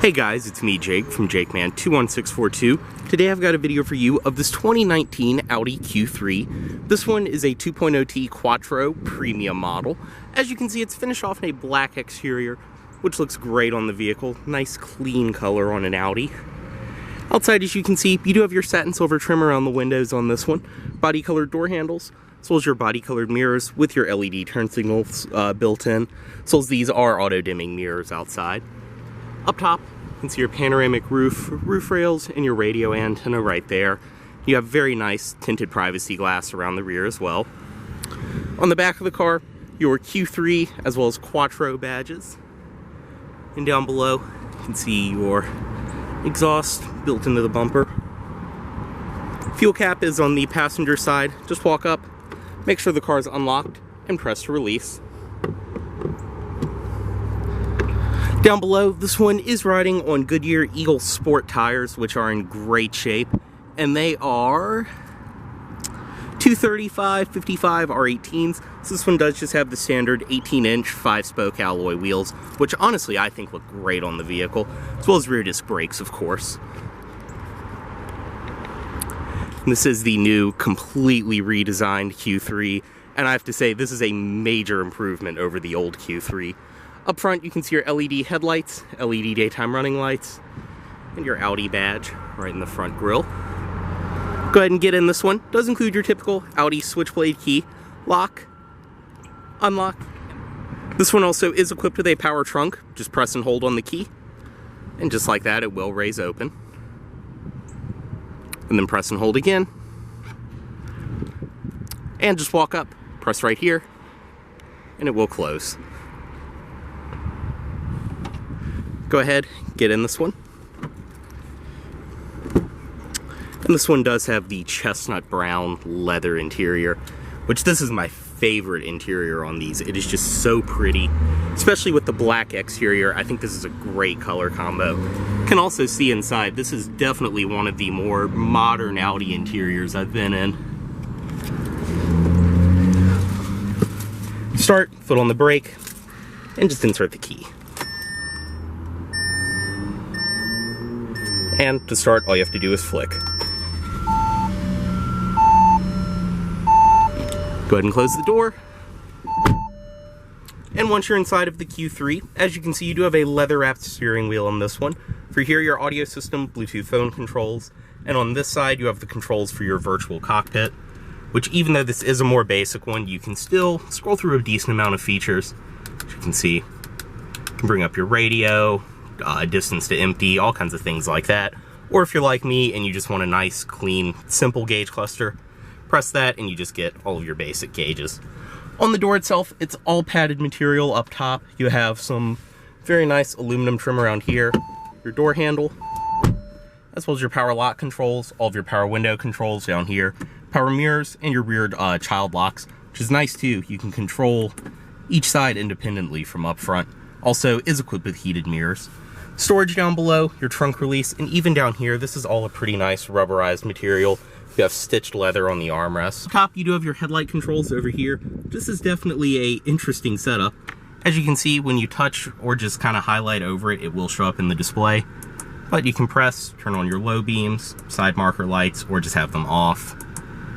Hey guys, it's me Jake from JakeMan21642. Today I've got a video for you of this 2019 Audi Q3. This one is a 2.0T Quattro premium model. As you can see, it's finished off in a black exterior, which looks great on the vehicle. Nice clean color on an Audi. Outside, as you can see, you do have your satin silver trim around the windows on this one. Body colored door handles, as well as your body colored mirrors with your LED turn signals built in. So these are auto dimming mirrors outside. Up top, you can see your panoramic roof rails, and your radio antenna right there. You have very nice tinted privacy glass around the rear as well. On the back of the car, your Q3 as well as Quattro badges. And down below, you can see your exhaust built into the bumper. Fuel cap is on the passenger side. Just walk up, make sure the car is unlocked, and press to release. Down below, this one is riding on Goodyear Eagle Sport tires, which are in great shape, and they are 235/55 R18s. So this one does just have the standard 18-inch 5-spoke alloy wheels, which honestly I think look great on the vehicle, as well as rear disc brakes, of course. And this is the new, completely redesigned Q3, and I have to say this is a major improvement over the old Q3. Up front, you can see your LED headlights, LED daytime running lights, and your Audi badge right in the front grille. Go ahead and get in this one. Does include your typical Audi switchblade key, lock, unlock. This one also is equipped with a power trunk. Just press and hold on the key, and just like that, it will raise open. And then press and hold again. And just walk up, press right here, and it will close. Go ahead, get in this one. And this one does have the chestnut brown leather interior, which this is my favorite interior on these. It is just so pretty, especially with the black exterior. I think this is a great color combo. You can also see inside, this is definitely one of the more modern Audi interiors I've been in. Start, foot on the brake, and just insert the key. And to start, all you have to do is flick. Go ahead and close the door. And once you're inside of the Q3, as you can see, you do have a leather-wrapped steering wheel on this one. For here, your audio system, Bluetooth phone controls, and on this side, you have the controls for your virtual cockpit, which even though this is a more basic one, you can still scroll through a decent amount of features. As you can see, you can bring up your radio, distance to empty, all kinds of things like that. Or if you're like me and you just want a nice, clean, simple gauge cluster, press that and you just get all of your basic gauges. On the door itself, it's all padded material up top. You have some very nice aluminum trim around here, your door handle, as well as your power lock controls, all of your power window controls down here, power mirrors, and your rear child locks, which is nice too. You can control each side independently from up front. Also is equipped with heated mirrors. Storage down below, your trunk release, and even down here, this is all a pretty nice rubberized material. You have stitched leather on the armrests. Top, you do have your headlight controls over here. This is definitely a interesting setup. As you can see, when you touch or just kind of highlight over it, it will show up in the display. But you can press, turn on your low beams, side marker lights, or just have them off.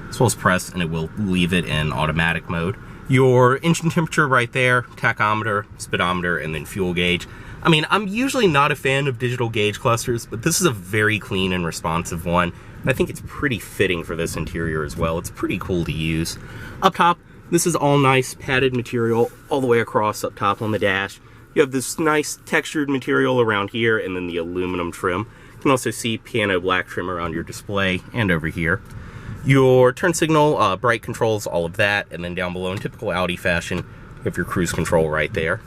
As well as press, and it will leave it in automatic mode. Your engine temperature right there, tachometer, speedometer, and then fuel gauge. I mean, I'm usually not a fan of digital gauge clusters, but this is a very clean and responsive one. And I think it's pretty fitting for this interior as well. It's pretty cool to use. Up top, this is all nice padded material all the way across up top on the dash. You have this nice textured material around here and then the aluminum trim. You can also see piano black trim around your display and over here. Your turn signal, bright controls, all of that. And then down below, in typical Audi fashion, you have your cruise control right there.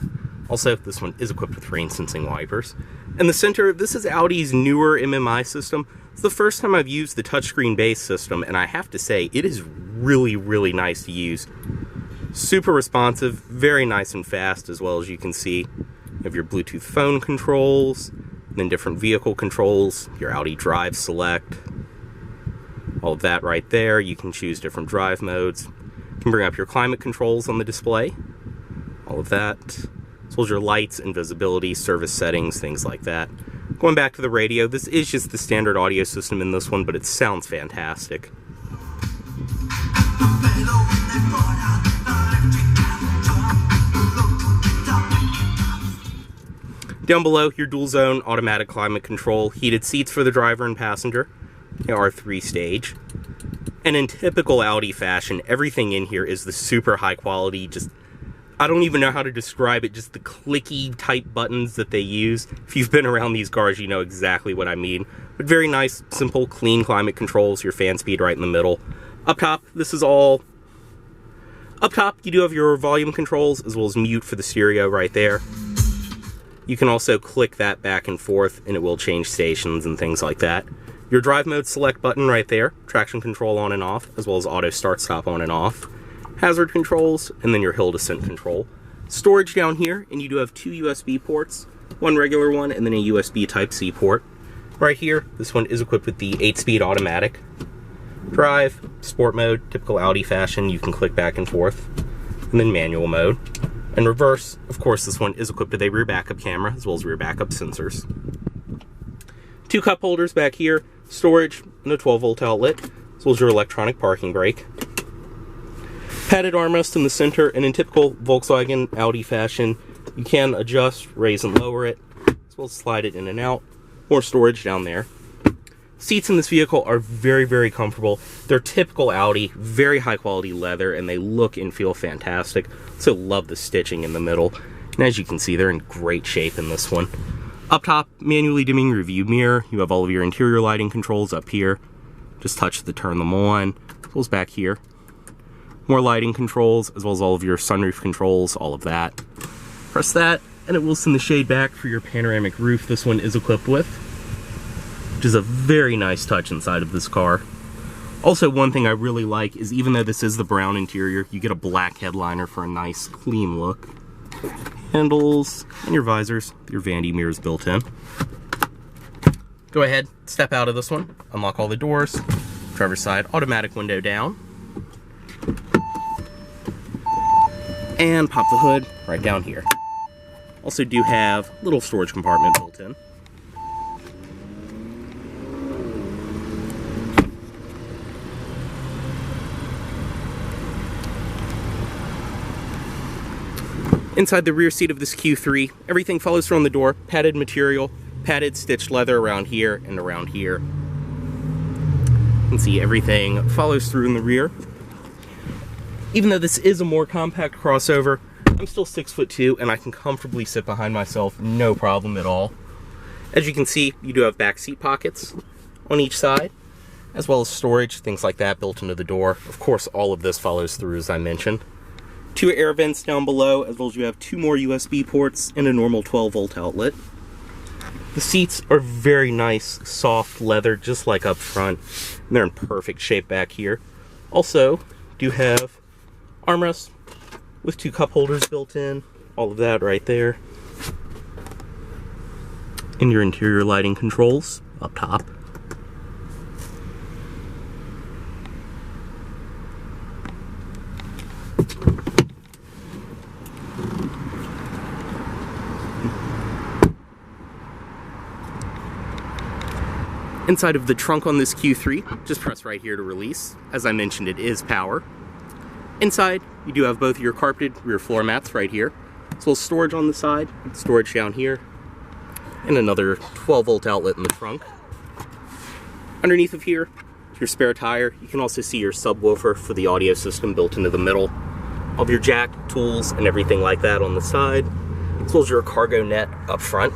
Also, this one is equipped with rain sensing wipers. In the center, this is Audi's newer Mmi system. It's the first time I've used the touchscreen based system, and I have to say, it is really, really nice to use. Super responsive, very nice and fast, as well as you can see. You have your Bluetooth phone controls, and then different vehicle controls, your Audi Drive Select, all of that right there. You can choose different drive modes. You can bring up your climate controls on the display, all of that. As well as your lights and visibility, service settings, things like that. Going back to the radio, this is just the standard audio system in this one, but it sounds fantastic. Down below, your dual zone automatic climate control, heated seats for the driver and passenger. They are 3-stage. And in typical Audi fashion, everything in here is the super high quality, just, I don't even know how to describe it, just the clicky type buttons that they use. If you've been around these cars, you know exactly what I mean. But very nice, simple, clean climate controls, your fan speed right in the middle. Up top, this is all... Up top, you do have your volume controls, as well as mute for the stereo right there. You can also click that back and forth, and it will change stations and things like that. Your drive mode select button right there, traction control on and off, as well as auto start stop on and off. Hazard controls, and then your hill descent control. Storage down here, and you do have 2 USB ports, one regular one, and then a USB Type-C port. Right here, this one is equipped with the 8-speed automatic. Drive, sport mode, typical Audi fashion, you can click back and forth, and then manual mode. And reverse, of course, this one is equipped with a rear backup camera, as well as rear backup sensors. 2 cup holders back here, storage, and a 12-volt outlet, as well as your electronic parking brake. Padded armrest in the center, and in typical Volkswagen Audi fashion, you can adjust, raise and lower it, as well as slide it in and out. More storage down there. Seats in this vehicle are very, very comfortable. They're typical Audi, very high quality leather, and they look and feel fantastic. Also love the stitching in the middle. And as you can see, they're in great shape in this one. Up top, manually dimming rear view mirror. You have all of your interior lighting controls up here. Just touch to turn them on. As well as back here. More lighting controls, as well as all of your sunroof controls, all of that. Press that, and it will send the shade back for your panoramic roof this one is equipped with, which is a very nice touch inside of this car. Also, one thing I really like is, even though this is the brown interior, you get a black headliner for a nice, clean look. Handles, and your visors, your vanity mirrors built in. Go ahead, step out of this one, unlock all the doors, driver's side automatic window down, and pop the hood right down here. Also do have a little storage compartment built in. Inside the rear seat of this Q3, everything follows through on the door, padded material, padded stitched leather around here and around here. You can see everything follows through in the rear. Even though this is a more compact crossover, I'm still 6'2", and I can comfortably sit behind myself, no problem at all. As you can see, you do have back seat pockets on each side, as well as storage, things like that built into the door. Of course, all of this follows through, as I mentioned. 2 air vents down below, as well as you have 2 more USB ports and a normal 12-volt outlet. The seats are very nice, soft leather, just like up front, and they're in perfect shape back here. Also, do have armrests with 2 cup holders built in, all of that right there. And your interior lighting controls up top. Inside of the trunk on this Q3, just press right here to release. As I mentioned, it is power. Inside, you do have both your carpeted rear floor mats right here, as well as storage on the side, storage down here, and another 12-volt outlet in the trunk. Underneath of here, your spare tire. You can also see your subwoofer for the audio system built into the middle. All of your jack, tools, and everything like that on the side, as well as your cargo net up front.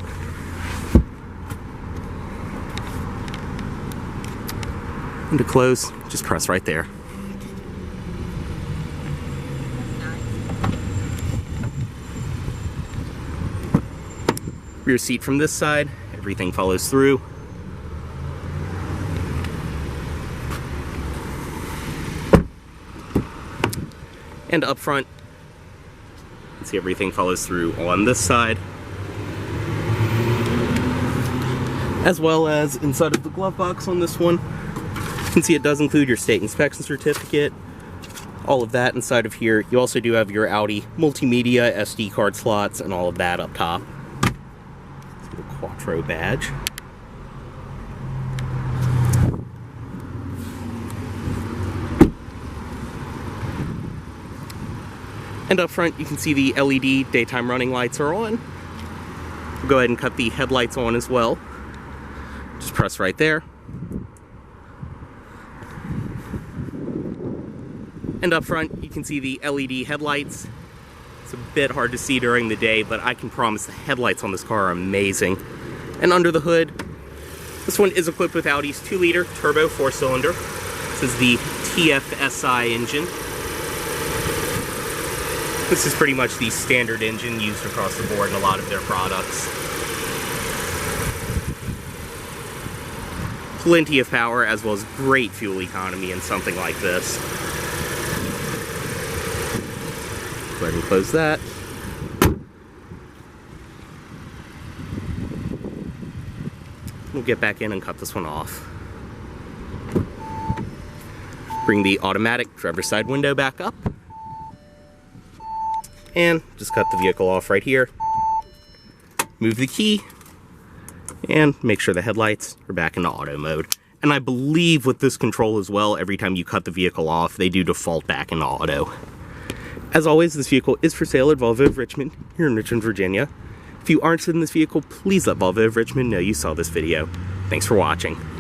And to close, just press right there. Rear seat from this side, everything follows through. And up front, you can see everything follows through on this side. As well as inside of the glove box on this one. You can see it does include your state inspection certificate, all of that inside of here. You also do have your Audi multimedia SD card slots and all of that up top. The Quattro badge. And up front, you can see the LED daytime running lights are on. We'll go ahead and cut the headlights on as well. Just press right there. And up front, you can see the LED headlights. It's a bit hard to see during the day, but I can promise the headlights on this car are amazing. And under the hood, this one is equipped with Audi's 2-liter turbo 4-cylinder. This is the TFSI engine. This is pretty much the standard engine used across the board in a lot of their products. Plenty of power as well as great fuel economy in something like this. Go ahead and close that. We'll get back in and cut this one off. Bring the automatic driver's side window back up. And just cut the vehicle off right here. Move the key. And make sure the headlights are back into auto mode. And I believe with this control as well, every time you cut the vehicle off, they do default back into auto. As always, this vehicle is for sale at Volvo of Richmond, here in Richmond, Virginia. If you aren't interested in this vehicle, please let Volvo of Richmond know you saw this video. Thanks for watching.